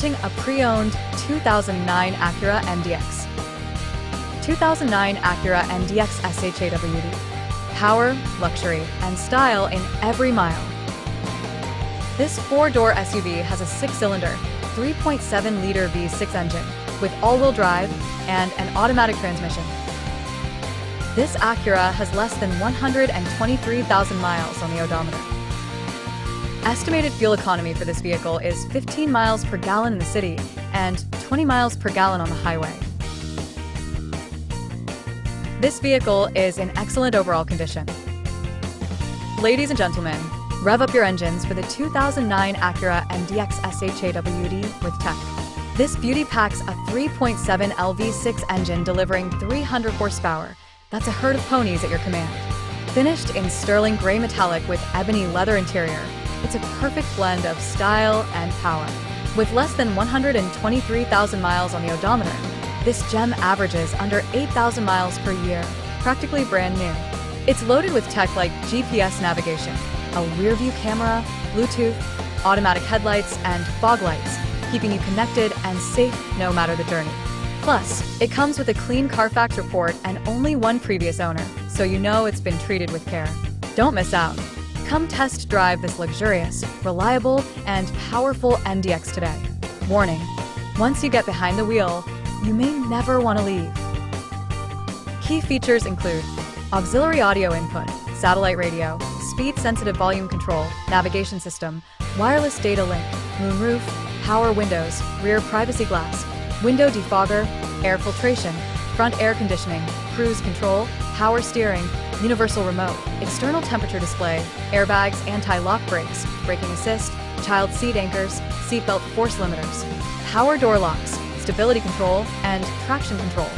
presenting a pre-owned 2009 Acura MDX. 2009 Acura MDX SH-AWD. Power, luxury, and style in every mile. This four-door SUV has a six-cylinder, 3.7-liter V6 engine with all-wheel drive and an automatic transmission. This Acura has less than 123,000 miles on the odometer. Estimated fuel economy for this vehicle is 15 miles per gallon in the city and 20 miles per gallon on the highway. This vehicle is in excellent overall condition. Ladies and gentlemen, rev up your engines for the 2009 Acura MDX SH-AWD with tech. This beauty packs a 3.7 LV6 engine delivering 300 horsepower. That's a herd of ponies at your command. Finished in sterling gray metallic with ebony leather interior, it's a perfect blend of style and power. With less than 123,000 miles on the odometer, this gem averages under 8,000 miles per year, practically brand new. It's loaded with tech like GPS navigation, a rearview camera, Bluetooth, automatic headlights, and fog lights, keeping you connected and safe no matter the journey. Plus, it comes with a clean Carfax report and only one previous owner, so you know it's been treated with care. Don't miss out. Come test drive this luxurious, reliable, and powerful MDX today. Warning: once you get behind the wheel, you may never want to leave. Key features include auxiliary audio input, satellite radio, speed-sensitive volume control, navigation system, wireless data link, moonroof, power windows, rear privacy glass, window defogger, air filtration, front air conditioning, cruise control, power steering, universal remote, external temperature display, airbags, anti-lock brakes, braking assist, child seat anchors, seatbelt force limiters, power door locks, stability control, and traction control.